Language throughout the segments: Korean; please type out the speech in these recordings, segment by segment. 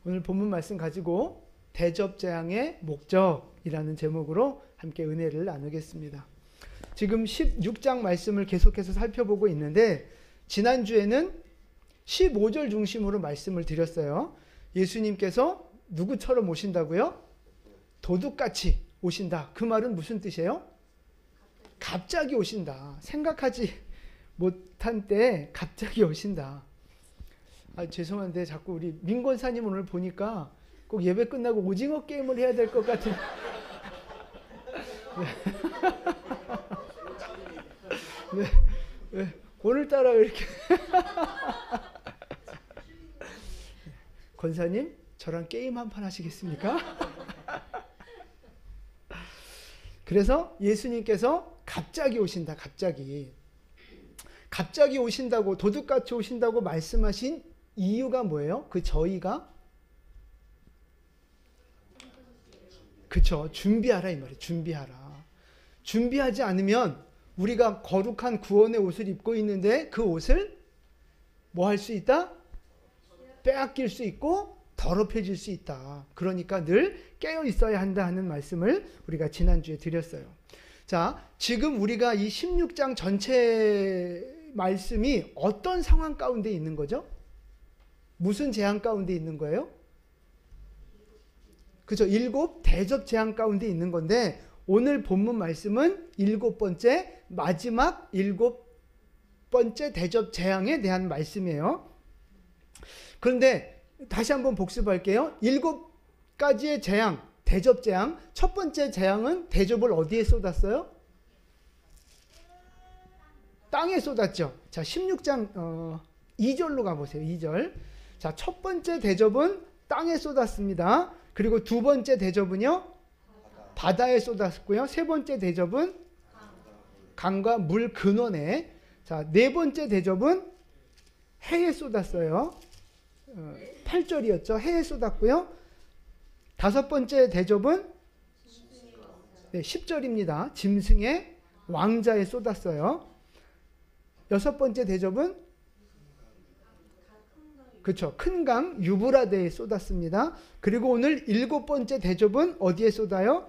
오늘 본문 말씀 가지고 대접재앙의 목적이라는 제목으로 함께 은혜를 나누겠습니다. 지금 16장 말씀을 계속해서 살펴보고 있는데 지난주에는 15절 중심으로 말씀을 드렸어요. 예수님께서 누구처럼 오신다고요? 도둑같이 오신다. 그 말은 무슨 뜻이에요? 갑자기 오신다. 생각하지 못한 때에 갑자기 오신다. 죄송한데 자꾸 우리 민권사님 오늘 보니까 꼭 예배 끝나고 오징어 게임을 해야 될 것 같은. 네. 네. 오늘따라 왜 이렇게. 권사님, 저랑 게임 한 판 하시겠습니까? 그래서 예수님께서 갑자기 오신다. 갑자기 오신다고, 도둑같이 오신다고 말씀하신 이유가 뭐예요? 그 저희가 그쵸, 준비하라 이 말이에요. 준비하지 않으면 우리가 거룩한 구원의 옷을 입고 있는데 그 옷을 뭐 할 수 있다? 빼앗길 수 있고 더럽혀질 수 있다. 그러니까 늘 깨어 있어야 한다 하는 말씀을 우리가 지난주에 드렸어요. 자, 지금 우리가 이 16장 전체 말씀이 어떤 상황 가운데 있는 거죠? 무슨 재앙 가운데 있는 거예요? 그죠? 7 대접 재앙 가운데 있는 건데 오늘 본문 말씀은 7번째 마지막 7번째 대접 재앙에 대한 말씀이에요. 그런데 다시 한번 복습할게요. 7가지의 재앙, 대접 재앙. 첫 번째 재앙은 대접을 어디에 쏟았어요? 땅에 쏟았죠. 자, 16장 2절로 가보세요. 2절. 자, 첫 번째 대접은 땅에 쏟았습니다. 그리고 두 번째 대접은요? 바다에 쏟았고요. 세 번째 대접은 강과 물 근원에. 자, 네 번째 대접은 해에 쏟았어요. 8절이었죠. 해에 쏟았고요. 다섯 번째 대접은 10절입니다. 짐승의 왕자에 쏟았어요. 여섯 번째 대접은 그렇죠. 큰 강 유브라데에 쏟았습니다. 그리고 오늘 7번째 대접은 어디에 쏟아요?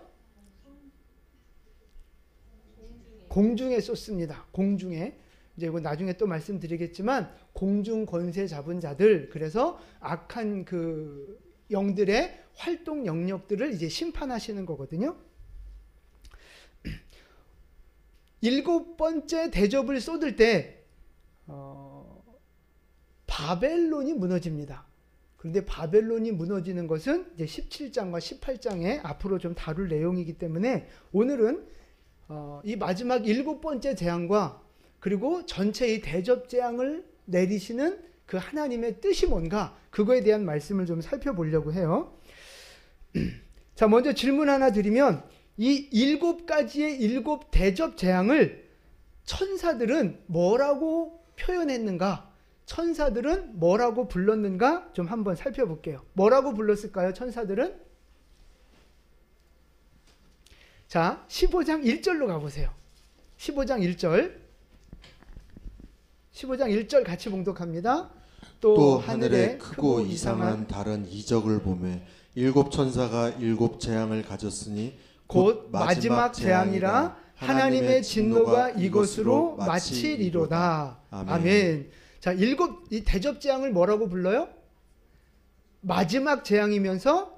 공중에 쏟습니다. 공중에. 이제 이거 나중에 또 말씀드리겠지만 공중 권세 잡은 자들, 그래서 악한 그 영들의 활동 영역들을 이제 심판하시는 거거든요. 7번째 대접을 쏟을 때 바벨론이 무너집니다. 그런데 바벨론이 무너지는 것은 이제 17장과 18장에 앞으로 좀 다룰 내용이기 때문에 오늘은 이 마지막 7번째 재앙과 그리고 전체 이 대접 재앙을 내리시는 그 하나님의 뜻이 뭔가, 그거에 대한 말씀을 좀 살펴보려고 해요. 자, 먼저 질문 하나 드리면 이 7가지의 7 대접 재앙을 천사들은 뭐라고 표현했는가? 천사들은 뭐라고 불렀는가? 좀 한번 살펴볼게요. 뭐라고 불렀을까요? 천사들은? 자, 15장 1절로 가보세요. 15장 1절. 15장 1절 같이 봉독합니다. 또 하늘에 크고 이상한 다른 이적을 보매 7 천사가 7 재앙을 가졌으니 곧 마지막 재앙이라 하나님의 진노가 이것으로 마치리로다. 아멘. 자, 이 대접 재앙을 뭐라고 불러요? 마지막 재앙이면서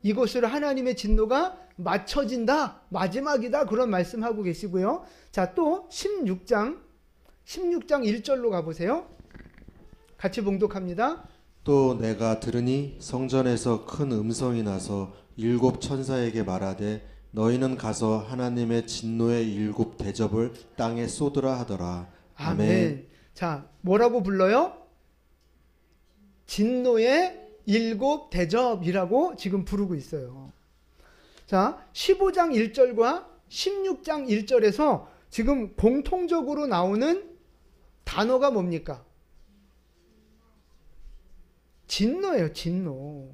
이것으로 하나님의 진노가 맞춰진다, 마지막이다, 그런 말씀하고 계시고요. 자, 또 16장 1절로 가보세요. 같이 봉독합니다. 또 내가 들으니 성전에서 큰 음성이 나서 7 천사에게 말하되 너희는 가서 하나님의 진노의 7 대접을 땅에 쏟으라 하더라. 아멘. 자, 뭐라고 불러요? 진노의 7 대접이라고 지금 부르고 있어요. 자, 15장 1절과 16장 1절에서 지금 공통적으로 나오는 단어가 뭡니까? 진노예요, 진노.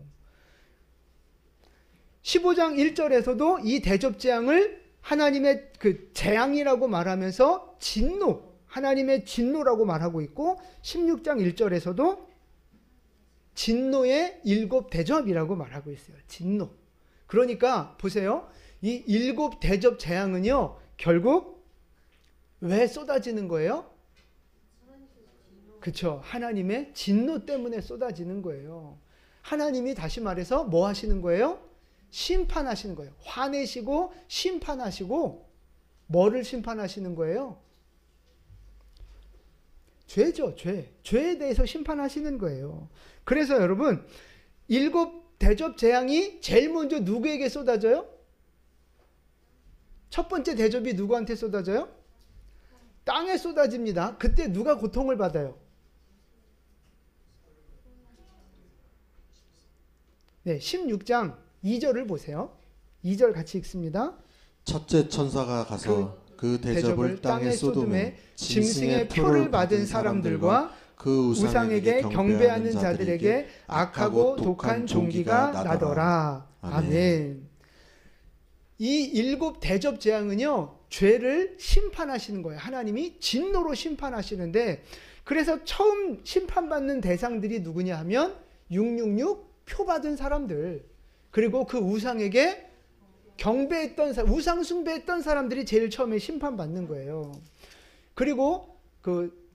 15장 1절에서도 이 대접 재앙을 하나님의 그 재앙이라고 말하면서 진노, 하나님의 진노라고 말하고 있고 16장 1절에서도 진노의 7대접이라고 말하고 있어요. 진노. 그러니까 보세요. 이 7대접 재앙은요, 결국 왜 쏟아지는 거예요? 그렇죠. 하나님의 진노 때문에 쏟아지는 거예요. 하나님이 다시 말해서 뭐 하시는 거예요? 심판하시는 거예요. 화내시고 심판하시고, 뭐를 심판하시는 거예요? 죄죠, 죄. 죄에 대해서 심판하시는 거예요. 그래서 여러분, 7대접 재앙이 제일 먼저 누구에게 쏟아져요? 첫 번째 대접이 누구한테 쏟아져요? 땅에 쏟아집니다. 그때 누가 고통을 받아요? 네, 16장 2절을 보세요. 2절 같이 읽습니다. 첫째 천사가 가서 그 대접을 땅에 쏟음에 짐승의 표를 받은 사람들과 그 우상에게 경배하는 자들에게 악하고 독한 종기가 나더라. 아멘. 이 7대접 재앙은요, 죄를 심판하시는 거예요. 하나님이 진노로 심판하시는데, 그래서 처음 심판받는 대상들이 누구냐 하면 666 표 받은 사람들, 그리고 그 우상에게 경배했던 우상 숭배했던 사람들이 제일 처음에 심판받는 거예요. 그리고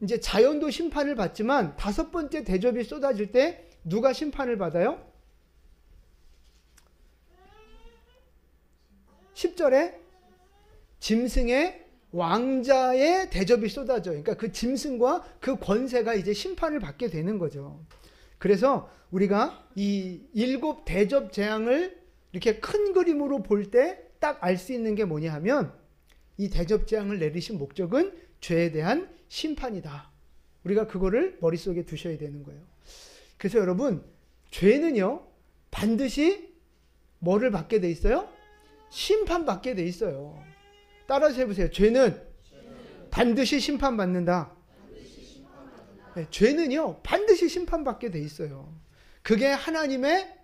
이제 자연도 심판을 받지만 5번째 대접이 쏟아질 때 누가 심판을 받아요? 10절에 짐승의 왕자의 대접이 쏟아져요. 그러니까 그 짐승과 그 권세가 이제 심판을 받게 되는 거죠. 그래서 우리가 이 7대접 재앙을 이렇게 큰 그림으로 볼 때 딱 알 수 있는 게 뭐냐 하면, 이 대접 재앙을 내리신 목적은 죄에 대한 심판이다. 우리가 그거를 머릿속에 두셔야 되는 거예요. 그래서 여러분, 죄는요, 반드시 뭐를 받게 돼 있어요? 심판받게 돼 있어요. 따라서 해보세요. 죄는 반드시 심판받는다. 네, 죄는요, 반드시 심판받게 돼 있어요. 그게 하나님의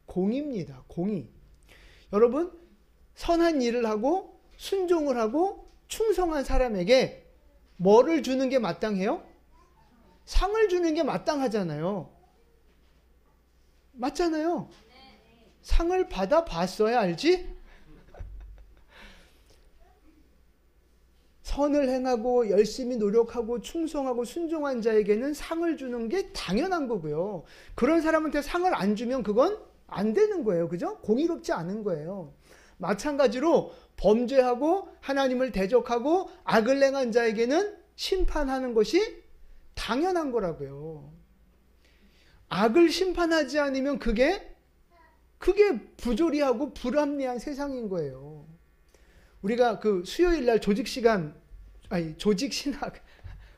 공의입니다. 공의. 여러분, 선한 일을 하고 순종을 하고 충성한 사람에게 뭐를 주는 게 마땅해요? 상을 주는 게 마땅하잖아요. 맞잖아요. 상을 받아봤어야 알지? 선을 행하고 열심히 노력하고 충성하고 순종한 자에게는 상을 주는 게 당연한 거고요. 그런 사람한테 상을 안 주면 그건 안 되는 거예요. 그죠? 공의롭지 않은 거예요. 마찬가지로 범죄하고 하나님을 대적하고 악을 행한 자에게는 심판하는 것이 당연한 거라고요. 악을 심판하지 않으면 그게 부조리하고 불합리한 세상인 거예요. 우리가 그 수요일 날 조직신학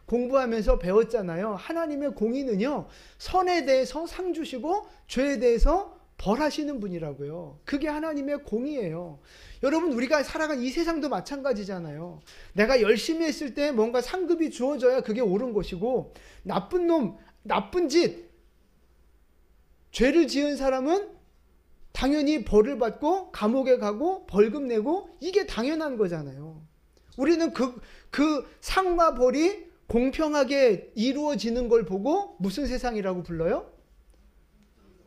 공부하면서 배웠잖아요. 하나님의 공의는요, 선에 대해서 상 주시고 죄에 대해서 벌하시는 분이라고요. 그게 하나님의 공의예요. 여러분, 우리가 살아간 이 세상도 마찬가지잖아요. 내가 열심히 했을 때 뭔가 상급이 주어져야 그게 옳은 것이고, 나쁜 놈, 나쁜 짓, 죄를 지은 사람은 당연히 벌을 받고 감옥에 가고 벌금 내고, 이게 당연한 거잖아요. 우리는 그 상과 벌이 공평하게 이루어지는 걸 보고 무슨 세상이라고 불러요?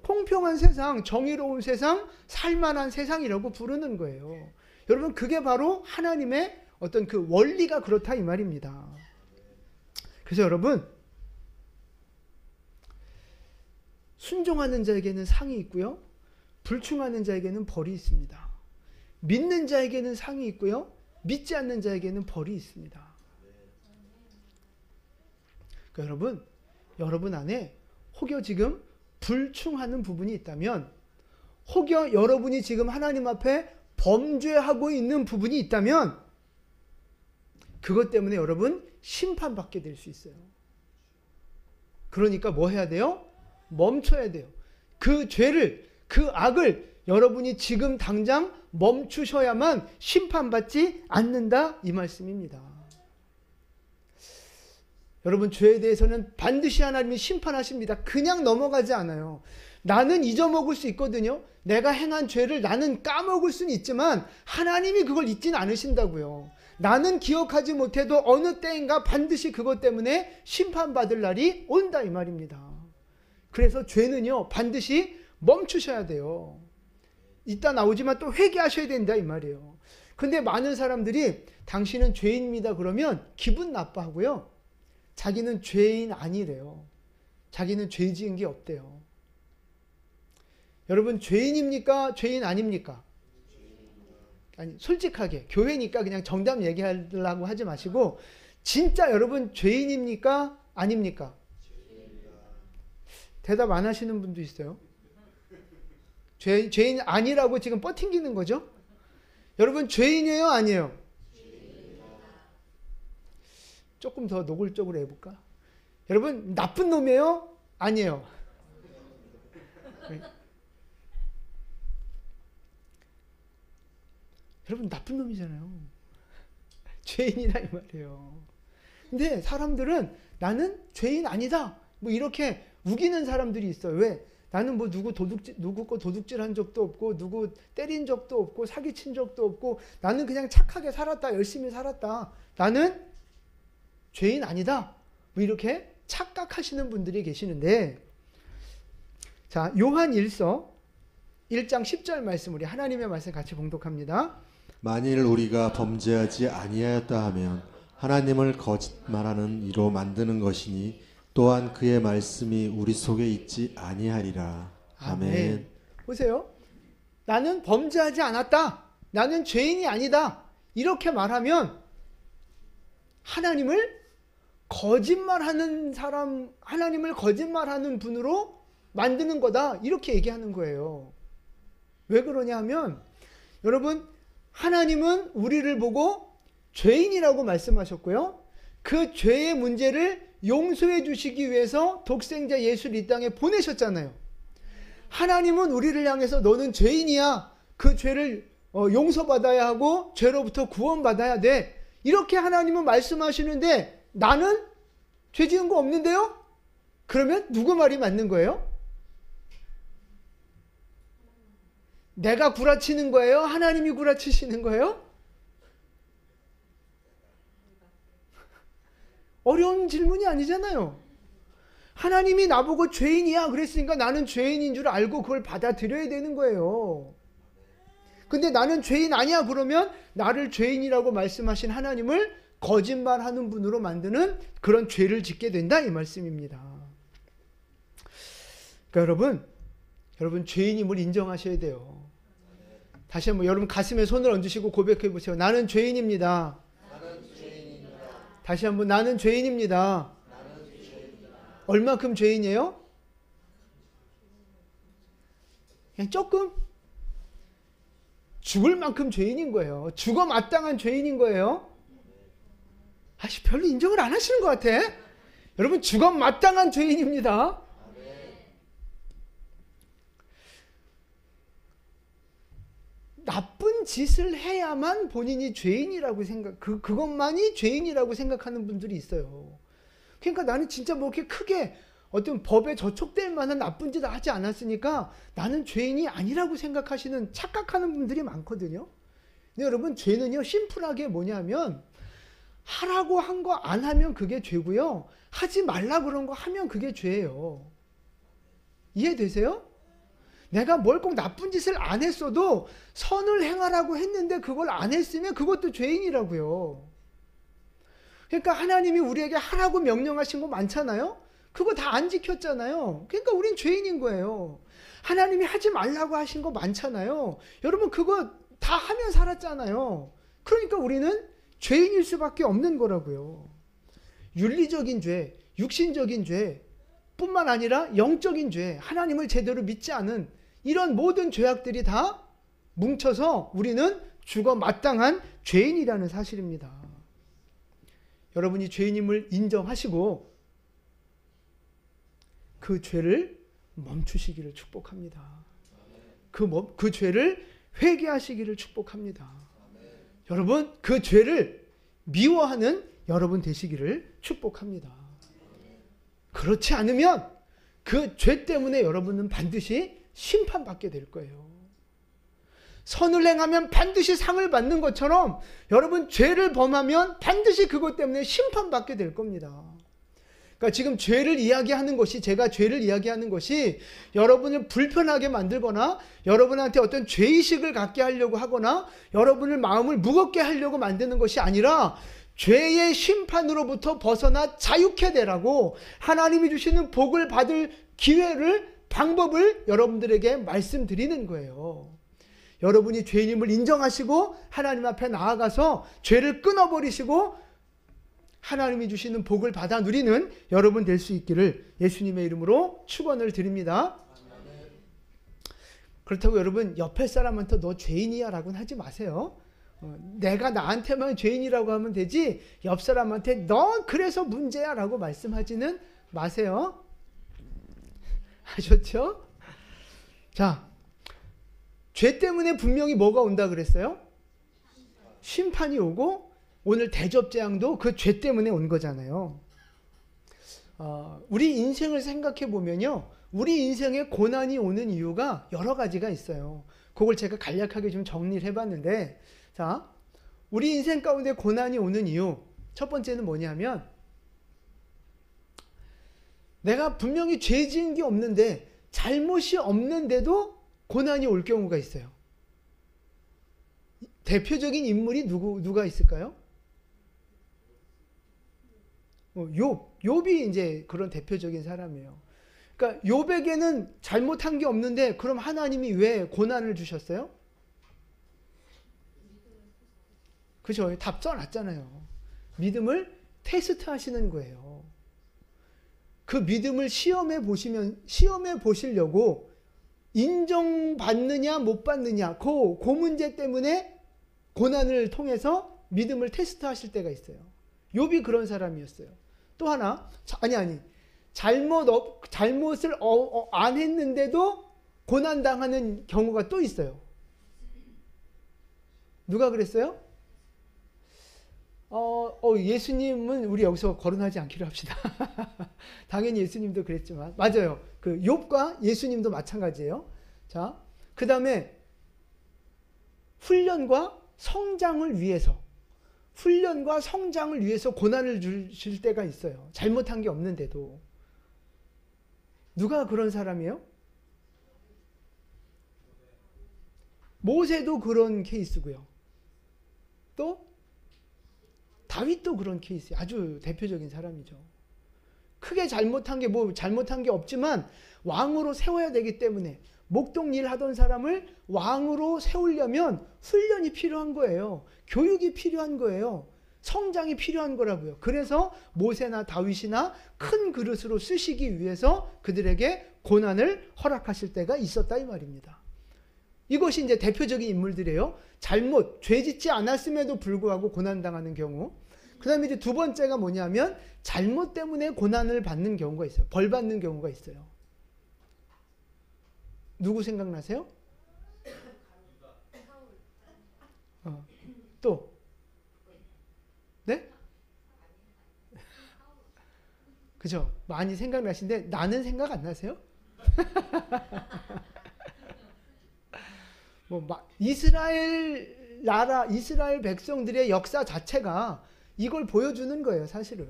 공평한 세상, 정의로운 세상, 살만한 세상이라고 부르는 거예요. 여러분, 그게 바로 하나님의 어떤 그 원리가 그렇다 이 말입니다. 그래서 여러분, 순종하는 자에게는 상이 있고요, 불충하는 자에게는 벌이 있습니다. 믿는 자에게는 상이 있고요, 믿지 않는 자에게는 벌이 있습니다. 그러니까 여러분 안에 혹여 지금 불충하는 부분이 있다면, 혹여 여러분이 지금 하나님 앞에 범죄하고 있는 부분이 있다면, 그것 때문에 여러분 심판받게 될 수 있어요. 그러니까 뭐 해야 돼요? 멈춰야 돼요. 그 죄를, 그 악을 여러분이 지금 당장 멈추셔야만 심판받지 않는다 이 말씀입니다. 여러분, 죄에 대해서는 반드시 하나님이 심판하십니다. 그냥 넘어가지 않아요. 나는 잊어먹을 수 있거든요. 내가 행한 죄를 나는 까먹을 수는 있지만 하나님이 그걸 잊진 않으신다고요. 나는 기억하지 못해도 어느 때인가 반드시 그것 때문에 심판받을 날이 온다 이 말입니다. 그래서 죄는요 반드시 멈추셔야 돼요. 이따 나오지만 또 회개하셔야 된다 이 말이에요. 근데 많은 사람들이 당신은 죄인입니다 그러면 기분 나빠하고요. 자기는 죄인 아니래요. 자기는 죄 지은 게 없대요. 여러분 죄인입니까? 죄인 아닙니까? 아니 솔직하게 교회니까 그냥 정답 얘기하려고 하지 마시고 진짜 여러분 죄인입니까? 아닙니까? 대답 안 하시는 분도 있어요. 죄인 아니라고 지금 뻗팅기는 거죠? 여러분 죄인이에요? 아니에요? 조금 더 노골적으로 해볼까? 여러분 나쁜 놈이에요? 아니에요? 여러분 나쁜 놈이잖아요. 죄인이다 이 말이에요. 근데 사람들은 나는 죄인 아니다 뭐 이렇게 우기는 사람들이 있어요. 왜? 나는 뭐 누구 거 도둑질한 적도 없고 누구 때린 적도 없고 사기친 적도 없고 나는 그냥 착하게 살았다 열심히 살았다 나는 죄인 아니다 뭐 이렇게 착각하시는 분들이 계시는데 자 요한 1서 1장 10절 말씀 우리 하나님의 말씀 같이 봉독합니다. 만일 우리가 범죄하지 아니하였다 하면 하나님을 거짓말하는 이로 만드는 것이니 또한 그의 말씀이 우리 속에 있지 아니하리라. 아멘. 보세요. 나는 범죄하지 않았다. 나는 죄인이 아니다. 이렇게 말하면 하나님을 거짓말하는 사람, 하나님을 거짓말하는 분으로 만드는 거다. 이렇게 얘기하는 거예요. 왜 그러냐 하면 여러분 하나님은 우리를 보고 죄인이라고 말씀하셨고요. 그 죄의 문제를 용서해 주시기 위해서 독생자 예수를 이 땅에 보내셨잖아요. 하나님은 우리를 향해서 너는 죄인이야. 그 죄를 용서받아야 하고 죄로부터 구원받아야 돼. 이렇게 하나님은 말씀하시는데 나는 죄 지은 거 없는데요? 그러면 누구 말이 맞는 거예요? 내가 구라치는 거예요? 하나님이 구라치시는 거예요? 어려운 질문이 아니잖아요. 하나님이 나보고 죄인이야 그랬으니까 나는 죄인인 줄 알고 그걸 받아들여야 되는 거예요. 근데 나는 죄인 아니야 그러면 나를 죄인이라고 말씀하신 하나님을 거짓말하는 분으로 만드는 그런 죄를 짓게 된다 이 말씀입니다. 그러니까 여러분 죄인임을 인정하셔야 돼요. 다시 한번 여러분 가슴에 손을 얹으시고 고백해 보세요. 나는 죄인입니다. 다시 한번 나는 죄인입니다. 얼마큼 죄인이에요? 그냥 조금? 죽을 만큼 죄인인 거예요. 죽어 마땅한 죄인인 거예요. 별로 인정을 안 하시는 것 같아. 여러분 죽어 마땅한 죄인입니다. 나쁜 짓을 해야만 본인이 죄인이라고 그것만이 죄인이라고 생각하는 분들이 있어요. 그러니까 나는 진짜 뭐 이렇게 크게 어떤 법에 저촉될 만한 나쁜 짓을 하지 않았으니까 나는 죄인이 아니라고 생각하시는 착각하는 분들이 많거든요. 근데 여러분 죄는요 심플하게 뭐냐면 하라고 한 거 안 하면 그게 죄고요. 하지 말라 그런 거 하면 그게 죄예요. 이해되세요? 내가 뭘 꼭 나쁜 짓을 안 했어도 선을 행하라고 했는데 그걸 안 했으면 그것도 죄인이라고요. 그러니까 하나님이 우리에게 하라고 명령하신 거 많잖아요. 그거 다 안 지켰잖아요. 그러니까 우린 죄인인 거예요. 하나님이 하지 말라고 하신 거 많잖아요. 여러분 그거 다 하면 살았잖아요. 그러니까 우리는 죄인일 수밖에 없는 거라고요. 윤리적인 죄, 육신적인 죄 뿐만 아니라 영적인 죄, 하나님을 제대로 믿지 않은 이런 모든 죄악들이 다 뭉쳐서 우리는 죽어 마땅한 죄인이라는 사실입니다. 여러분이 죄인임을 인정하시고 그 죄를 멈추시기를 축복합니다. 그 죄를 회개하시기를 축복합니다. 여러분 그 죄를 미워하는 여러분 되시기를 축복합니다. 그렇지 않으면 그 죄 때문에 여러분은 반드시 심판받게 될 거예요. 선을 행하면 반드시 상을 받는 것처럼 여러분 죄를 범하면 반드시 그것 때문에 심판받게 될 겁니다. 그러니까 지금 죄를 이야기하는 것이, 제가 죄를 이야기하는 것이 여러분을 불편하게 만들거나 여러분한테 어떤 죄의식을 갖게 하려고 하거나 여러분을 마음을 무겁게 하려고 만드는 것이 아니라 죄의 심판으로부터 벗어나 자유케 되라고 하나님이 주시는 복을 받을 기회를, 방법을 여러분들에게 말씀드리는 거예요. 여러분이 죄인임을 인정하시고 하나님 앞에 나아가서 죄를 끊어버리시고 하나님이 주시는 복을 받아 누리는 여러분 될 수 있기를 예수님의 이름으로 축원을 드립니다. 그렇다고 여러분 옆에 사람한테 너 죄인이야 라고는 하지 마세요. 내가 나한테만 죄인이라고 하면 되지 옆 사람한테 너 그래서 문제야 라고 말씀하지는 마세요. 아셨죠? 자, 죄 때문에 분명히 뭐가 온다 그랬어요? 심판이 오고 오늘 대접재앙도 그 죄 때문에 온 거잖아요. 우리 인생을 생각해 보면요, 우리 인생에 고난이 오는 이유가 여러 가지가 있어요. 그걸 제가 간략하게 좀 정리를 해봤는데, 자, 우리 인생 가운데 고난이 오는 이유 첫 번째는 뭐냐면 내가 분명히 죄 지은 게 없는데 잘못이 없는데도 고난이 올 경우가 있어요. 대표적인 인물이 누가 있을까요? 욥이 이제 그런 대표적인 사람이에요. 그러니까 욥에게는 잘못한 게 없는데 그럼 하나님이 왜 고난을 주셨어요? 그죠? 답 써놨잖아요. 믿음을 테스트 하시는 거예요. 그 믿음을 시험해 보시려고 인정받느냐 못 받느냐 그 문제 때문에 고난을 통해서 믿음을 테스트 하실 때가 있어요. 욥이 그런 사람이었어요. 또 하나, 잘못을 안 했는데도 고난당하는 경우가 또 있어요. 누가 그랬어요? 예수님은 우리 여기서 거론하지 않기로 합시다. 당연히 예수님도 그랬지만 맞아요. 그 욥과 예수님도 마찬가지예요. 자, 그 다음에 훈련과 성장을 위해서 고난을 주실 때가 있어요. 잘못한 게 없는데도. 누가 그런 사람이에요? 모세도 그런 케이스고요. 또 다윗도 그런 케이스예요. 아주 대표적인 사람이죠. 크게 잘못한 게 없지만 왕으로 세워야 되기 때문에 목동 일 하던 사람을 왕으로 세우려면 훈련이 필요한 거예요. 교육이 필요한 거예요. 성장이 필요한 거라고요. 그래서 모세나 다윗이나 큰 그릇으로 쓰시기 위해서 그들에게 고난을 허락하실 때가 있었다 이 말입니다. 이것이 이제 대표적인 인물들이에요. 죄 짓지 않았음에도 불구하고 고난당하는 경우. 그 다음에 이제 두 번째가 뭐냐면 잘못 때문에 고난을 받는 경우가 있어요. 벌 받는 경우가 있어요. 누구 생각나세요? 또? 네? 그죠? 많이 생각나시는데 나는 생각 안 나세요? 이스라엘 백성들의 역사 자체가 이걸 보여주는 거예요, 사실은.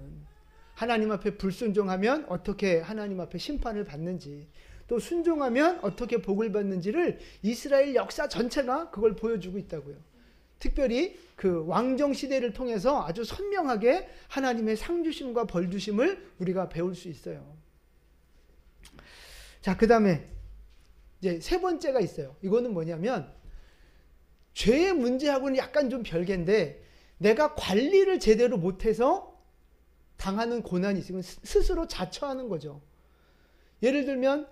하나님 앞에 불순종하면 어떻게 하나님 앞에 심판을 받는지, 또 순종하면 어떻게 복을 받는지를 이스라엘 역사 전체가 그걸 보여주고 있다고요. 특별히 그 왕정 시대를 통해서 아주 선명하게 하나님의 상 주심과 벌 주심을 우리가 배울 수 있어요. 자, 그다음에 이제 세 번째가 있어요. 이거는 뭐냐면 죄의 문제하고는 약간 좀 별개인데 내가 관리를 제대로 못해서 당하는 고난이 있으면 스스로 자처하는 거죠. 예를 들면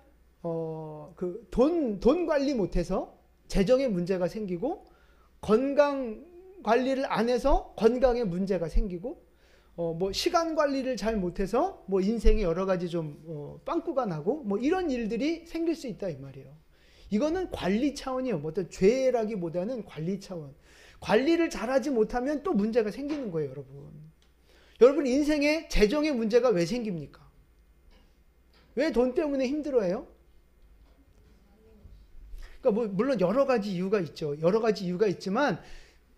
돈 관리 못해서 재정에 문제가 생기고 건강 관리를 안 해서 건강에 문제가 생기고 시간 관리를 잘 못해서 인생에 여러 가지 좀 빵꾸가 나고 이런 일들이 생길 수 있다 이 말이에요. 이거는 관리 차원이에요. 어떤 죄라기보다는 관리 차원. 관리를 잘하지 못하면 또 문제가 생기는 거예요, 여러분. 여러분 인생에 재정의 문제가 왜 생깁니까? 왜 돈 때문에 힘들어해요? 그러니까 물론 여러 가지 이유가 있죠. 여러 가지 이유가 있지만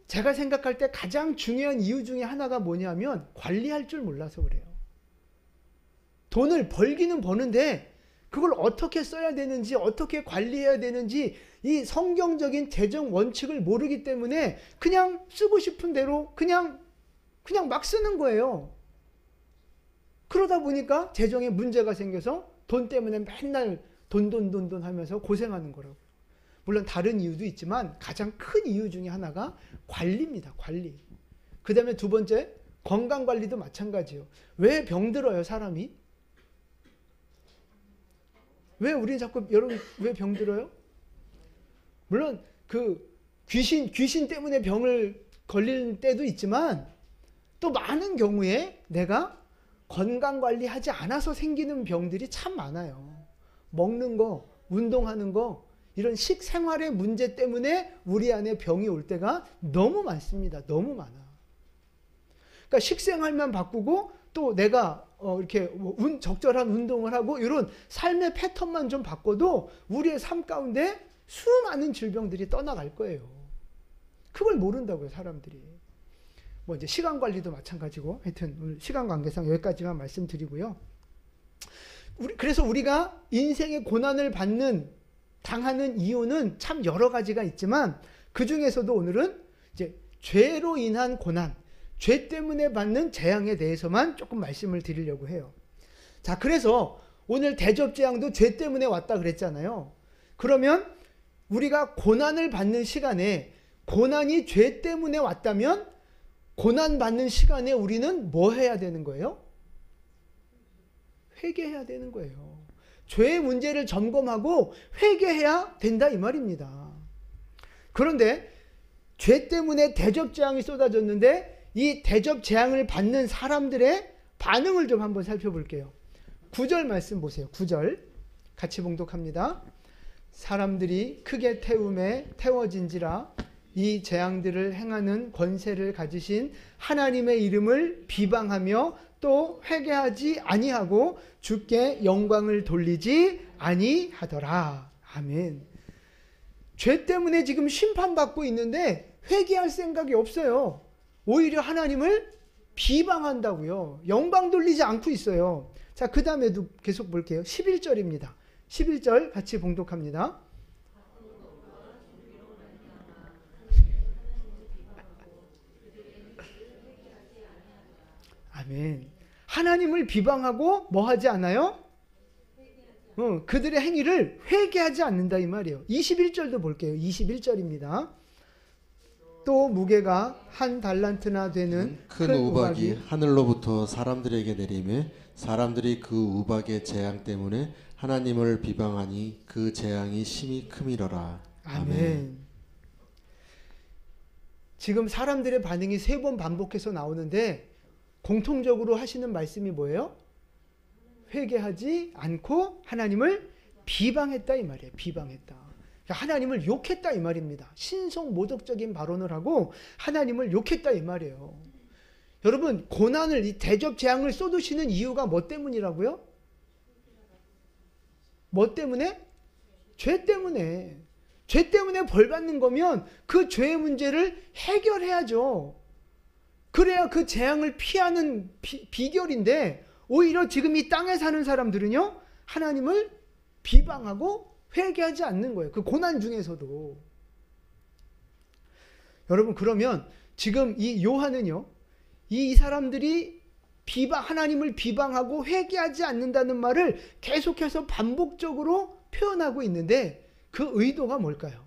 제가 생각할 때 가장 중요한 이유 중에 하나가 뭐냐면 관리할 줄 몰라서 그래요. 돈을 벌기는 버는데 그걸 어떻게 써야 되는지, 어떻게 관리해야 되는지 이 성경적인 재정 원칙을 모르기 때문에 그냥 쓰고 싶은 대로 그냥 막 쓰는 거예요. 그러다 보니까 재정에 문제가 생겨서 돈 때문에 맨날 돈 하면서 고생하는 거라고요. 물론 다른 이유도 있지만 가장 큰 이유 중에 하나가 관리입니다. 관리. 그 다음에 두 번째, 건강관리도 마찬가지예요. 왜 병들어요, 사람이? 왜 우리는 자꾸, 여러분, 왜 병들어요? 물론 그 귀신 때문에 병을 걸리는 때도 있지만 또 많은 경우에 내가 건강관리하지 않아서 생기는 병들이 참 많아요. 먹는 거, 운동하는 거, 이런 식생활의 문제 때문에 우리 안에 병이 올 때가 너무 많습니다. 너무 많아. 그러니까 식생활만 바꾸고 또 내가 이렇게 적절한 운동을 하고 이런 삶의 패턴만 좀 바꿔도 우리의 삶 가운데 수많은 질병들이 떠나갈 거예요. 그걸 모른다고요, 사람들이. 뭐 이제 시간 관리도 마찬가지고, 하여튼 오늘 시간 관계상 여기까지만 말씀드리고요. 그래서 우리가 인생의 고난을 당하는 이유는 참 여러 가지가 있지만 그 중에서도 오늘은 이제 죄로 인한 고난, 죄 때문에 받는 재앙에 대해서만 조금 말씀을 드리려고 해요. 자, 그래서 오늘 대접재앙도 죄 때문에 왔다 그랬잖아요. 그러면 우리가 고난을 받는 시간에 고난이 죄 때문에 왔다면 고난 받는 시간에 우리는 뭐 해야 되는 거예요? 회개해야 되는 거예요. 죄의 문제를 점검하고 회개해야 된다 이 말입니다. 그런데 죄 때문에 대접재앙이 쏟아졌는데 이 대접재앙을 받는 사람들의 반응을 좀 한번 살펴볼게요. 9절 말씀 보세요. 9절 같이 봉독합니다. 사람들이 크게 태움에 태워진지라 이 재앙들을 행하는 권세를 가지신 하나님의 이름을 비방하며 또 회개하지 아니하고 주께 영광을 돌리지 아니하더라. 아멘. 죄 때문에 지금 심판받고 있는데 회개할 생각이 없어요. 오히려 하나님을 비방한다고요. 영광 돌리지 않고 있어요. 자, 그 다음에도 계속 볼게요. 11절입니다. 11절 같이 봉독합니다. 아멘. 하나님을 비방하고 뭐 하지 않아요? 그들의 행위를 회개하지 않는다 이 말이에요. 21절도 볼게요. 21절입니다. 또 무게가 한 달란트나 되는 큰 우박이 하늘로부터 사람들에게 내리매 사람들이 그 우박의 재앙 때문에 하나님을 비방하니 그 재앙이 심히 크미러라. 아멘. 지금 사람들의 반응이 3번 반복해서 나오는데 공통적으로 하시는 말씀이 뭐예요? 회개하지 않고 하나님을 비방했다 이 말이에요. 비방했다. 하나님을 욕했다 이 말입니다. 신성모독적인 발언을 하고 하나님을 욕했다 이 말이에요. 여러분, 고난을, 이 대접 재앙을 쏟으시는 이유가 뭐 때문이라고요? 뭐 때문에? 죄 때문에. 죄 때문에 벌 받는 거면 그 죄의 문제를 해결해야죠. 그래야 그 재앙을 피하는 비결인데 오히려 지금 이 땅에 사는 사람들은요, 하나님을 비방하고 회개하지 않는 거예요. 그 고난 중에서도. 여러분, 그러면 지금 이 요한은요, 이 사람들이 하나님을 비방하고 회개하지 않는다는 말을 계속해서 반복적으로 표현하고 있는데 그 의도가 뭘까요?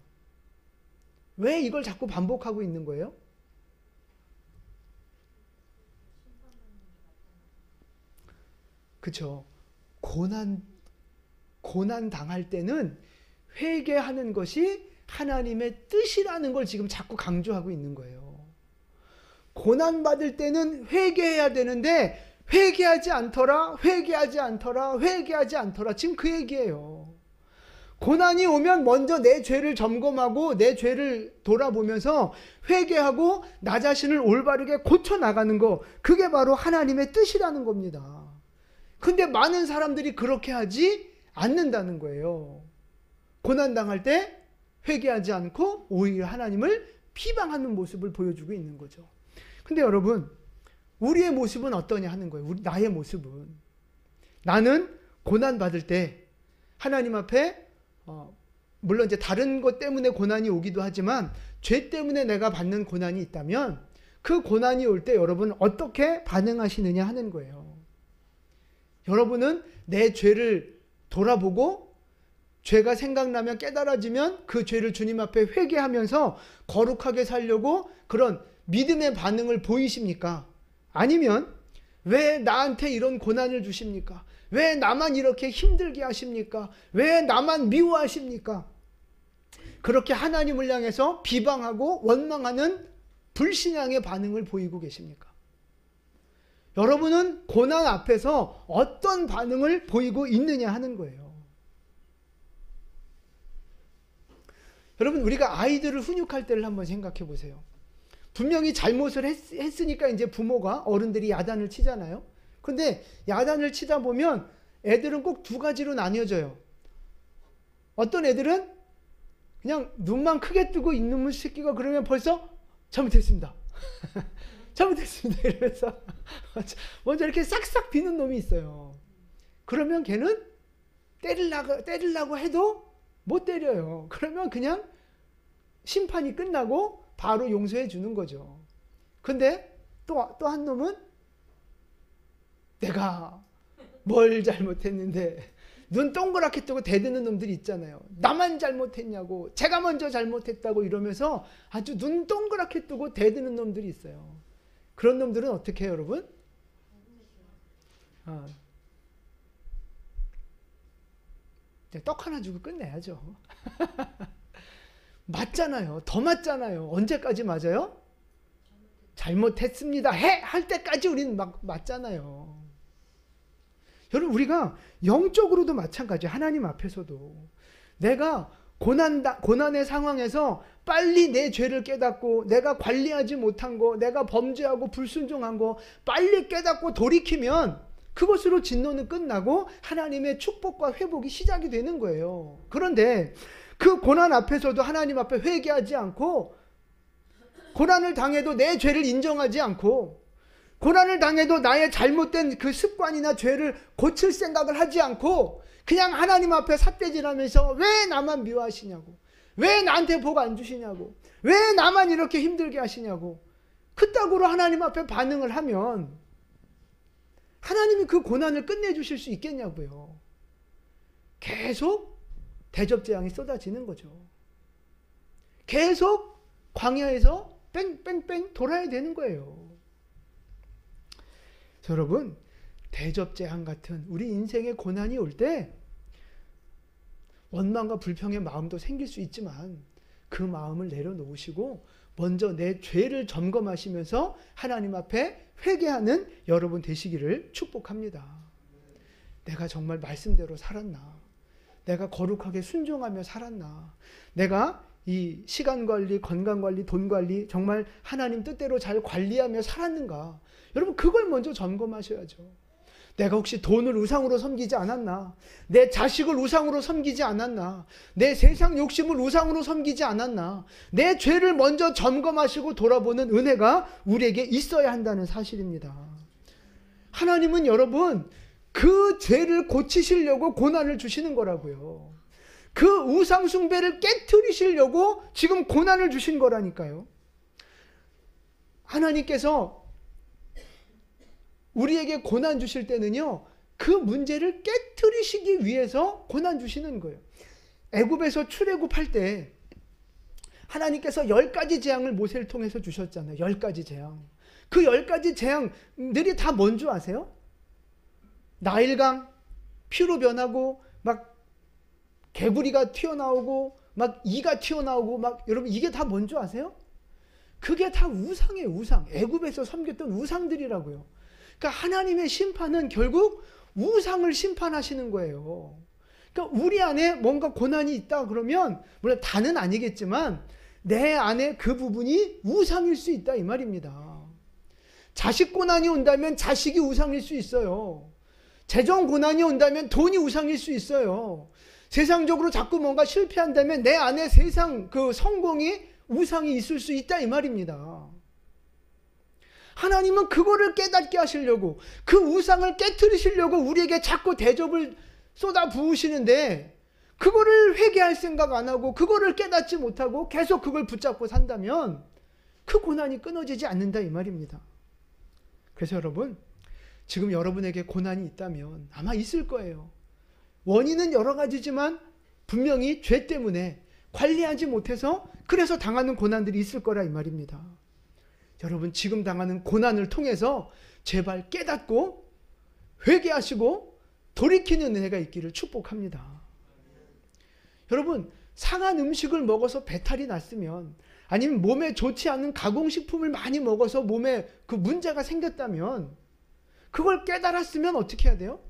왜 이걸 자꾸 반복하고 있는 거예요? 그렇죠. 고난 당할 때는 회개하는 것이 하나님의 뜻이라는 걸 지금 자꾸 강조하고 있는 거예요. 고난 받을 때는 회개해야 되는데 회개하지 않더라. 지금 그 얘기예요. 고난이 오면 먼저 내 죄를 점검하고 내 죄를 돌아보면서 회개하고 나 자신을 올바르게 고쳐 나가는 거, 그게 바로 하나님의 뜻이라는 겁니다. 근데 많은 사람들이 그렇게 하지 않는다는 거예요. 고난당할 때 회개하지 않고 오히려 하나님을 비방하는 모습을 보여주고 있는 거죠. 근데 여러분, 우리의 모습은 어떠냐 하는 거예요. 나의 모습은. 나는 고난 받을 때 하나님 앞에 물론 이제 다른 것 때문에 고난이 오기도 하지만 죄 때문에 내가 받는 고난이 있다면 그 고난이 올 때 여러분 어떻게 반응하시느냐 하는 거예요. 여러분은 내 죄를 돌아보고 죄가 생각나면 깨달아지면 그 죄를 주님 앞에 회개하면서 거룩하게 살려고 그런 믿음의 반응을 보이십니까? 아니면 왜 나한테 이런 고난을 주십니까? 왜 나만 이렇게 힘들게 하십니까? 왜 나만 미워하십니까? 그렇게 하나님을 향해서 비방하고 원망하는 불신앙의 반응을 보이고 계십니까? 여러분은 고난 앞에서 어떤 반응을 보이고 있느냐 하는 거예요. 여러분, 우리가 아이들을 훈육할 때를 한번 생각해 보세요. 분명히 잘못을 했으니까 이제 부모가, 어른들이 야단을 치잖아요. 근데 야단을 치다 보면 애들은 꼭 두 가지로 나뉘어져요. 어떤 애들은 그냥 눈만 크게 뜨고 있는 새끼가 그러면 벌써 잘못했습니다. 잘못했습니다. 이러면서 먼저 이렇게 싹싹 비는 놈이 있어요. 그러면 걔는 때리려고 해도 못 때려요. 그러면 그냥 심판이 끝나고 바로 용서해 주는 거죠. 근데 또 한 놈은 내가 뭘 잘못했는데 눈 동그랗게 뜨고 대드는 놈들이 있잖아요. 나만 잘못했냐고, 제가 먼저 잘못했다고 이러면서 아주 눈 동그랗게 뜨고 대드는 놈들이 있어요. 그런 놈들은 어떻게 해요, 여러분? 떡 하나 주고 끝내야죠. 맞잖아요. 더 맞잖아요. 언제까지 맞아요? 잘못했습니다. 할 때까지 우리는 막 맞잖아요. 여러분, 우리가 영적으로도 마찬가지예요. 하나님 앞에서도. 내가 고난의 상황에서 빨리 내 죄를 깨닫고 내가 관리하지 못한 거, 내가 범죄하고 불순종한 거 빨리 깨닫고 돌이키면 그것으로 진노는 끝나고 하나님의 축복과 회복이 시작이 되는 거예요. 그런데 그 고난 앞에서도 하나님 앞에 회개하지 않고, 고난을 당해도 내 죄를 인정하지 않고, 고난을 당해도 나의 잘못된 그 습관이나 죄를 고칠 생각을 하지 않고 그냥 하나님 앞에 삿대질하면서 왜 나만 미워하시냐고, 왜 나한테 복 안 주시냐고, 왜 나만 이렇게 힘들게 하시냐고 그따구로 하나님 앞에 반응을 하면 하나님이 그 고난을 끝내주실 수 있겠냐고요. 계속 대접재앙이 쏟아지는 거죠. 계속 광야에서 뺑뺑뺑 돌아야 되는 거예요. 여러분, 대접재앙 같은 우리 인생의 고난이 올 때 원망과 불평의 마음도 생길 수 있지만 그 마음을 내려놓으시고 먼저 내 죄를 점검하시면서 하나님 앞에 회개하는 여러분 되시기를 축복합니다. 내가 정말 말씀대로 살았나? 내가 거룩하게 순종하며 살았나? 내가 이 시간 관리, 건강 관리, 돈 관리 정말 하나님 뜻대로 잘 관리하며 살았는가? 여러분, 그걸 먼저 점검하셔야죠. 내가 혹시 돈을 우상으로 섬기지 않았나? 내 자식을 우상으로 섬기지 않았나? 내 세상 욕심을 우상으로 섬기지 않았나? 내 죄를 먼저 점검하시고 돌아보는 은혜가 우리에게 있어야 한다는 사실입니다. 하나님은 여러분, 그 죄를 고치시려고 고난을 주시는 거라고요. 그 우상 숭배를 깨트리시려고 지금 고난을 주신 거라니까요. 하나님께서 우리에게 고난 주실 때는요, 그 문제를 깨트리시기 위해서 고난 주시는 거예요. 애굽에서 출애굽할 때 하나님께서 10가지 재앙을 모세를 통해서 주셨잖아요. 10가지 재앙. 그 10가지 재앙들이 다 뭔 줄 아세요? 나일강 피로 변하고 막 개구리가 튀어나오고 막 이가 튀어나오고 막, 여러분 이게 다 뭔 줄 아세요? 그게 다 우상이에요. 우상. 애굽에서 섬겼던 우상들이라고요. 그러니까 하나님의 심판은 결국 우상을 심판하시는 거예요. 그러니까 우리 안에 뭔가 고난이 있다 그러면, 물론 다는 아니겠지만 내 안에 그 부분이 우상일 수 있다 이 말입니다. 자식 고난이 온다면 자식이 우상일 수 있어요. 재정 고난이 온다면 돈이 우상일 수 있어요. 세상적으로 자꾸 뭔가 실패한다면 내 안에 세상 그 성공이 우상이 있을 수 있다 이 말입니다. 하나님은 그거를 깨닫게 하시려고, 그 우상을 깨트리시려고 우리에게 자꾸 대접을 쏟아 부으시는데, 그거를 회개할 생각 안 하고 그거를 깨닫지 못하고 계속 그걸 붙잡고 산다면 그 고난이 끊어지지 않는다 이 말입니다. 그래서 여러분, 지금 여러분에게 고난이 있다면 아마 있을 거예요. 원인은 여러 가지지만 분명히 죄 때문에 관리하지 못해서 그래서 당하는 고난들이 있을 거라 이 말입니다. 여러분, 지금 당하는 고난을 통해서 제발 깨닫고 회개하시고 돌이키는 은혜가 있기를 축복합니다. 여러분, 상한 음식을 먹어서 배탈이 났으면, 아니면 몸에 좋지 않은 가공식품을 많이 먹어서 몸에 그 문제가 생겼다면, 그걸 깨달았으면 어떻게 해야 돼요?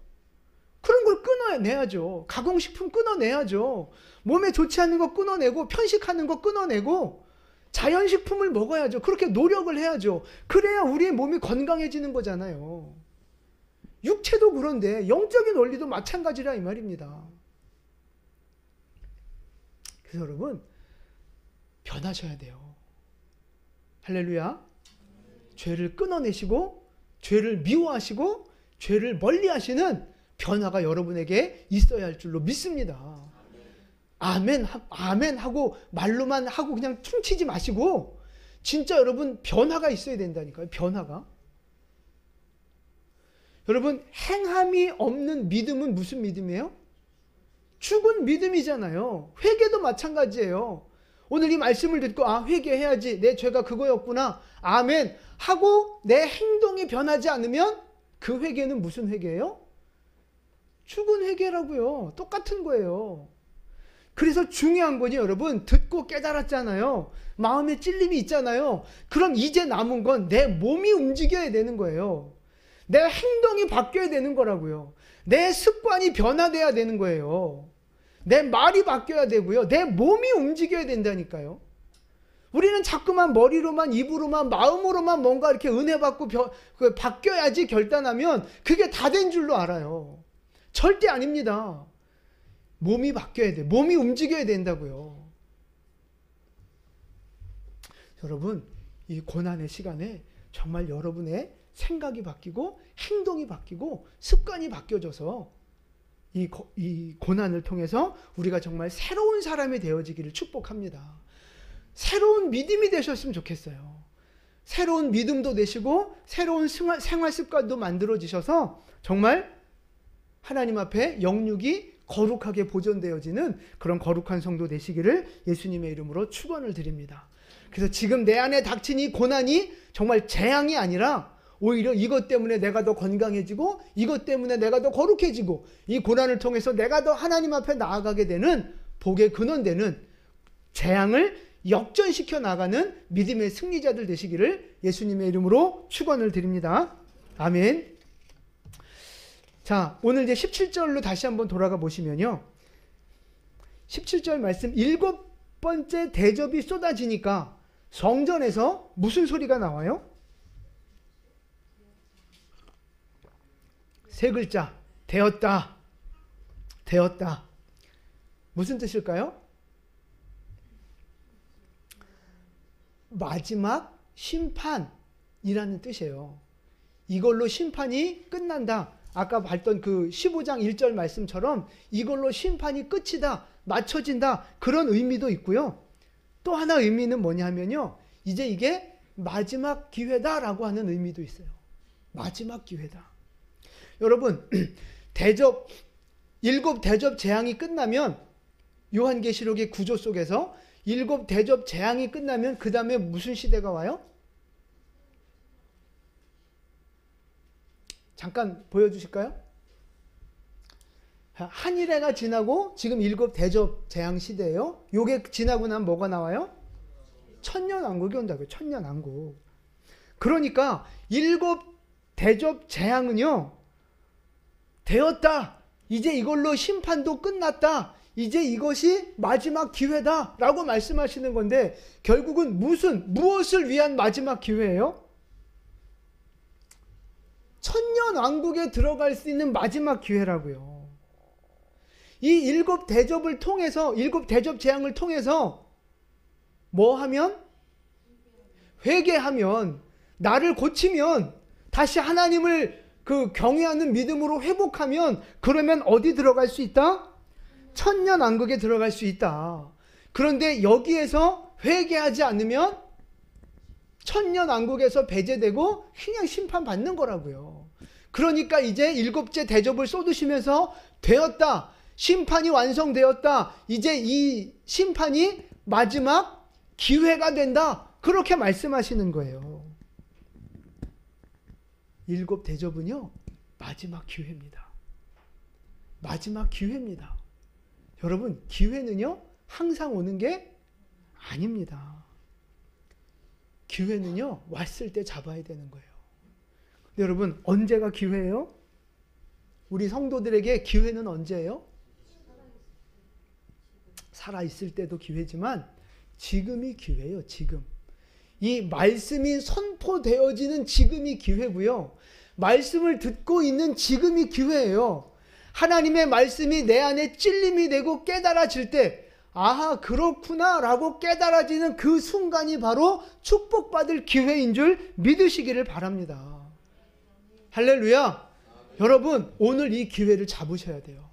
그런 걸 끊어내야죠. 가공식품 끊어내야죠. 몸에 좋지 않은 거 끊어내고, 편식하는 거 끊어내고, 자연식품을 먹어야죠. 그렇게 노력을 해야죠. 그래야 우리의 몸이 건강해지는 거잖아요. 육체도 그런데 영적인 원리도 마찬가지라 이 말입니다. 그래서 여러분, 변하셔야 돼요. 할렐루야. 죄를 끊어내시고 죄를 미워하시고 죄를 멀리하시는 변화가 여러분에게 있어야 할 줄로 믿습니다. 아멘, 아멘 하고 말로만 하고 그냥 퉁치지 마시고 진짜 여러분 변화가 있어야 된다니까요. 변화가. 여러분, 행함이 없는 믿음은 무슨 믿음이에요? 죽은 믿음이잖아요. 회개도 마찬가지예요. 오늘 이 말씀을 듣고 회개해야지, 내 죄가 그거였구나, 아멘 하고 내 행동이 변하지 않으면 그 회개는 무슨 회개예요? 죽은 회개라고요. 똑같은 거예요. 그래서 중요한 거니 여러분, 듣고 깨달았잖아요. 마음에 찔림이 있잖아요. 그럼 이제 남은 건 내 몸이 움직여야 되는 거예요. 내 행동이 바뀌어야 되는 거라고요. 내 습관이 변화돼야 되는 거예요. 내 말이 바뀌어야 되고요. 내 몸이 움직여야 된다니까요. 우리는 자꾸만 머리로만, 입으로만, 마음으로만 뭔가 이렇게 은혜 받고 바뀌어야지 결단하면 그게 다 된 줄로 알아요. 절대 아닙니다. 몸이 바뀌어야 돼. 몸이 움직여야 된다고요. 여러분, 이 고난의 시간에 정말 여러분의 생각이 바뀌고 행동이 바뀌고 습관이 바뀌어져서 이 고난을 통해서 우리가 정말 새로운 사람이 되어지기를 축복합니다. 새로운 믿음이 되셨으면 좋겠어요. 새로운 믿음도 되시고 새로운 생활 습관도 만들어지셔서 정말 하나님 앞에 영육이 거룩하게 보존되어지는 그런 거룩한 성도 되시기를 예수님의 이름으로 축원을 드립니다. 그래서 지금 내 안에 닥친 이 고난이 정말 재앙이 아니라 오히려 이것 때문에 내가 더 건강해지고 이것 때문에 내가 더 거룩해지고 이 고난을 통해서 내가 더 하나님 앞에 나아가게 되는 복의 근원되는 재앙을 역전시켜 나가는 믿음의 승리자들 되시기를 예수님의 이름으로 축원을 드립니다. 아멘. 자, 오늘 이제 17절로 다시 한번 돌아가 보시면요. 17절 말씀, 7번째 대접이 쏟아지니까 성전에서 무슨 소리가 나와요? 세 글자, 되었다. 되었다. 무슨 뜻일까요? 마지막 심판이라는 뜻이에요. 이걸로 심판이 끝난다. 아까 봤던 그 15장 1절 말씀처럼 이걸로 심판이 끝이다, 맞춰진다, 그런 의미도 있고요. 또 하나 의미는 뭐냐 하면요, 이제 이게 마지막 기회다라고 하는 의미도 있어요. 마지막 기회다. 여러분, 일곱 대접 재앙이 끝나면, 요한계시록의 구조 속에서 7 대접 재앙이 끝나면 그 다음에 무슨 시대가 와요? 잠깐 보여주실까요? 한일해가 지나고 지금 7 대접 재앙 시대예요. 요게 지나고 나면 뭐가 나와요? 천년왕국이 온다고요. 천년왕국. 그러니까 7 대접 재앙은요, 되었다. 이제 이걸로 심판도 끝났다. 이제 이것이 마지막 기회다 라고 말씀하시는 건데, 결국은 무엇을 위한 마지막 기회예요? 천년왕국에 들어갈 수 있는 마지막 기회라고요. 이 7 대접을 통해서, 7 대접 재앙을 통해서 뭐 하면? 회개하면 나를 고치면, 다시 하나님을 그 경외하는 믿음으로 회복하면, 그러면 어디 들어갈 수 있다? 천년왕국에 들어갈 수 있다. 그런데 여기에서 회개하지 않으면 천년왕국에서 배제되고 그냥 심판받는 거라고요. 그러니까 이제 일곱째 대접을 쏟으시면서 되었다. 심판이 완성되었다. 이제 이 심판이 마지막 기회가 된다. 그렇게 말씀하시는 거예요. 일곱 대접은요, 마지막 기회입니다. 마지막 기회입니다. 여러분, 기회는요, 항상 오는 게 아닙니다. 기회는요, 왔을 때 잡아야 되는 거예요. 근데 여러분, 언제가 기회예요? 우리 성도들에게 기회는 언제예요? 살아있을 때도 기회지만 지금이 기회예요. 지금. 이 말씀이 선포되어지는 지금이 기회고요. 말씀을 듣고 있는 지금이 기회예요. 하나님의 말씀이 내 안에 찔림이 되고 깨달아질 때, 아하, 그렇구나 라고 깨달아지는 그 순간이 바로 축복받을 기회인 줄 믿으시기를 바랍니다. 할렐루야. 여러분, 오늘 이 기회를 잡으셔야 돼요.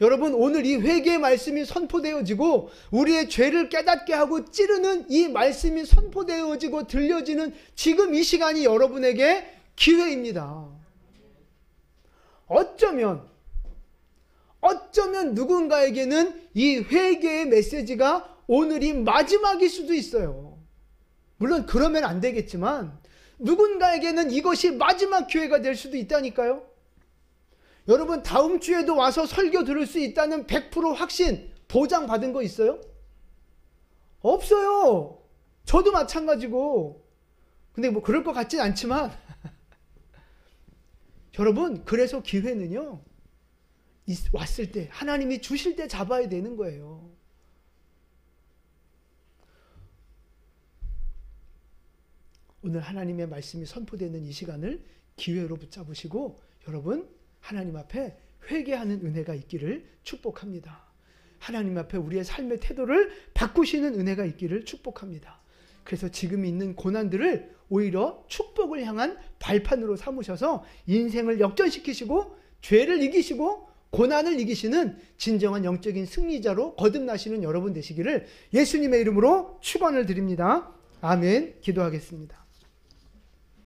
여러분, 오늘 이 회개의 말씀이 선포되어지고 우리의 죄를 깨닫게 하고 찌르는 이 말씀이 선포되어지고 들려지는 지금 이 시간이 여러분에게 기회입니다. 어쩌면 누군가에게는 이 회개의 메시지가 오늘이 마지막일 수도 있어요. 물론 그러면 안 되겠지만 누군가에게는 이것이 마지막 기회가 될 수도 있다니까요. 여러분, 다음 주에도 와서 설교 들을 수 있다는 100% 확신 보장 받은 거 있어요? 없어요. 저도 마찬가지고. 근데 뭐 그럴 것 같진 않지만 여러분, 그래서 기회는요, 왔을 때, 하나님이 주실 때 잡아야 되는 거예요. 오늘 하나님의 말씀이 선포되는 이 시간을 기회로 붙잡으시고 여러분, 하나님 앞에 회개하는 은혜가 있기를 축복합니다. 하나님 앞에 우리의 삶의 태도를 바꾸시는 은혜가 있기를 축복합니다. 그래서 지금 있는 고난들을 오히려 축복을 향한 발판으로 삼으셔서 인생을 역전시키시고 죄를 이기시고 고난을 이기시는 진정한 영적인 승리자로 거듭나시는 여러분 되시기를 예수님의 이름으로 축원을 드립니다. 아멘. 기도하겠습니다.